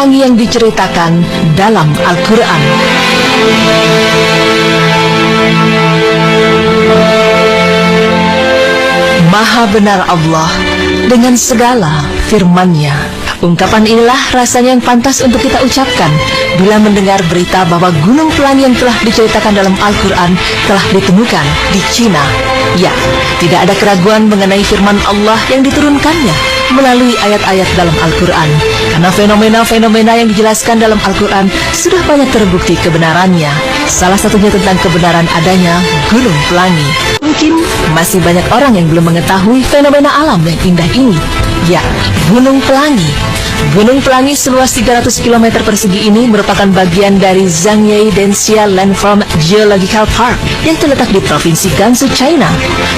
pelangi yang diceritakan dalam Al-Quran. Maha benar Allah dengan segala firman-Nya. Ungkapan inilah rasanya yang pantas untuk kita ucapkan bila mendengar berita bahwa Gunung Pelangi yang telah diceritakan dalam Al-Quran telah ditemukan di Cina. Ya, tidak ada keraguan mengenai firman Allah yang diturunkannya melalui ayat-ayat dalam Al-Quran. Karena fenomena-fenomena yang dijelaskan dalam Al-Quran sudah banyak terbukti kebenarannya. Salah satunya tentang kebenaran adanya Gunung Pelangi. Mungkin masih banyak orang yang belum mengetahui fenomena alam yang indah ini. Ya, Gunung Pelangi. Gunung Pelangi seluas 300 km persegi ini merupakan bagian dari Zhangye Denxia Landform Geological Park yang terletak di Provinsi Gansu, China.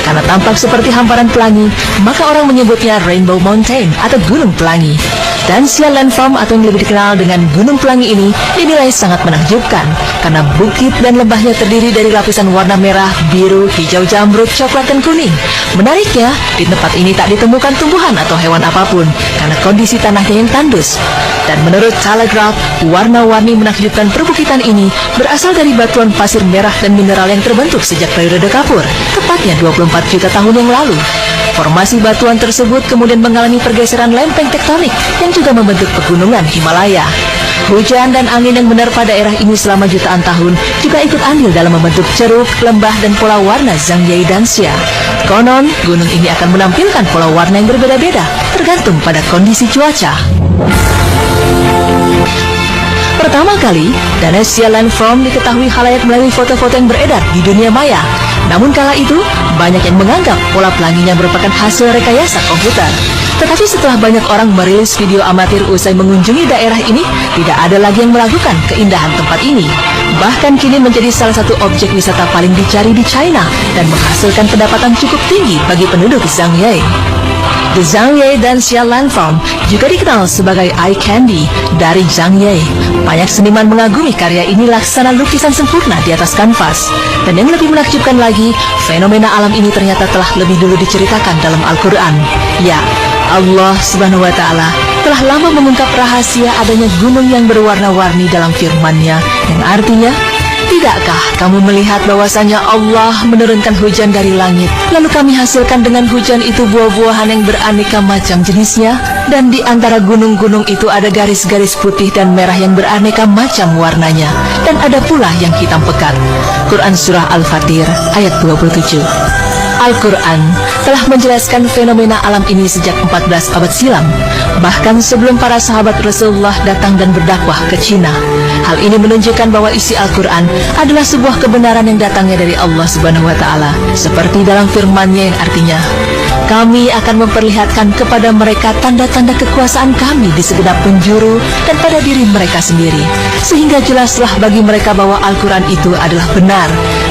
Karena tampak seperti hamparan pelangi, maka orang menyebutnya Rainbow Mountain atau Gunung Pelangi. Denxia Landform atau yang lebih dikenal dengan Gunung Pelangi ini dinilai sangat menakjubkan karena bukit dan lembahnya terdiri dari lapisan warna merah, biru, hijau jamrud, coklat, dan kuning. Menariknya, di tempat ini tak ditemukan tumbuhan atau hewan apapun karena kondisi tanahnya yang tandus. Dan menurut Telegraph, warna-warni menakjubkan perbukitan ini berasal dari batuan pasir merah dan mineral yang terbentuk sejak periode Kapur, tepatnya 24 juta tahun yang lalu. Formasi batuan tersebut kemudian mengalami pergeseran lempeng tektonik yang juga membentuk pegunungan Himalaya. Hujan dan angin yang menerpa daerah ini selama jutaan tahun juga ikut andil dalam membentuk ceruk, lembah, dan pola warna Zhangye Denxia. Konon, gunung ini akan menampilkan pola warna yang berbeda-beda, tergantung pada kondisi cuaca. Pertama kali, Denxia Landform diketahui khalayak melalui foto-foto yang beredar di dunia maya. Namun kala itu, banyak yang menganggap pola pelanginya merupakan hasil rekayasa komputer. Tetapi setelah banyak orang merilis video amatir usai mengunjungi daerah ini, tidak ada lagi yang meragukan keindahan tempat ini. Bahkan kini menjadi salah satu objek wisata paling dicari di China dan menghasilkan pendapatan cukup tinggi bagi penduduk Zhangye. The Zhangye Denxia Landform juga dikenal sebagai eye candy dari Zhangye. Banyak seniman mengagumi karya ini laksana lukisan sempurna di atas kanvas. Dan yang lebih menakjubkan lagi, fenomena alam ini ternyata telah lebih dulu diceritakan dalam Al-Quran. Ya, Allah Subhanahu wa Ta'ala telah lama mengungkap rahasia adanya gunung yang berwarna-warni dalam firman-Nya, yang artinya, tidakkah kamu melihat bahwasanya Allah menurunkan hujan dari langit, lalu kami hasilkan dengan hujan itu buah-buahan yang beraneka macam jenisnya, dan di antara gunung-gunung itu ada garis-garis putih dan merah yang beraneka macam warnanya, dan ada pula yang hitam pekat. Quran Surah Al-Fatir ayat 27. Al-Quran telah menjelaskan fenomena alam ini sejak 14 abad silam, bahkan sebelum para sahabat Rasulullah datang dan berdakwah ke Cina. Hal ini menunjukkan bahwa isi Al-Quran adalah sebuah kebenaran yang datangnya dari Allah Subhanahu wa Ta'ala, seperti dalam firman-Nya yang artinya, kami akan memperlihatkan kepada mereka tanda-tanda kekuasaan kami di segenap penjuru dan pada diri mereka sendiri, sehingga jelaslah bagi mereka bahwa Al-Quran itu adalah benar.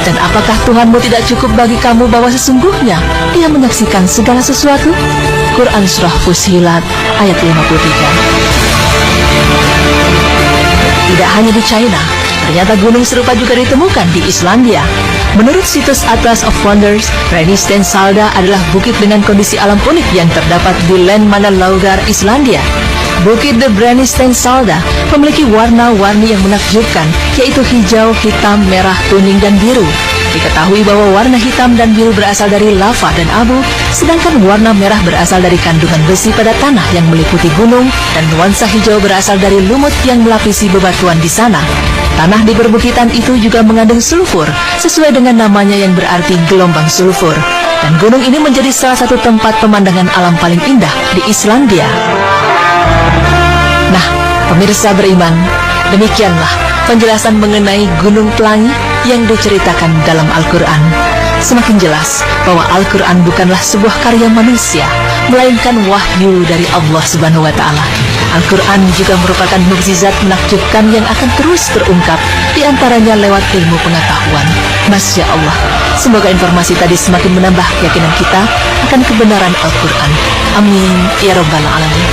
Dan apakah Tuhanmu tidak cukup bagi kamu bahwa sesungguhnya Dia menyaksikan segala sesuatu? Quran Surah Fussilat ayat 53. Tidak hanya di China, ternyata gunung serupa juga ditemukan di Islandia. Menurut situs Atlas of Wonders, Brennisteinssalda adalah bukit dengan kondisi alam unik yang terdapat di Landmannalaugar, Islandia. Bukit The Brennisteinssalda memiliki warna-warni yang menakjubkan, yaitu hijau, hitam, merah, kuning, dan biru. Diketahui bahwa warna hitam dan biru berasal dari lava dan abu, sedangkan warna merah berasal dari kandungan besi pada tanah yang meliputi gunung, dan nuansa hijau berasal dari lumut yang melapisi bebatuan di sana. Tanah di perbukitan itu juga mengandung sulfur, sesuai dengan namanya yang berarti gelombang sulfur. Dan gunung ini menjadi salah satu tempat pemandangan alam paling indah di Islandia. Nah, pemirsa beriman, demikianlah penjelasan mengenai Gunung Pelangi yang diceritakan dalam Al-Quran. Semakin jelas bahwa Al-Quran bukanlah sebuah karya manusia, melainkan wahyu dari Allah Subhanahu wa Ta'ala. Al-Quran juga merupakan mukjizat menakjubkan yang akan terus terungkap, di antaranya lewat ilmu pengetahuan. Masya Allah, semoga informasi tadi semakin menambah keyakinan kita akan kebenaran Al-Quran. Amin ya Rabbal Alamin.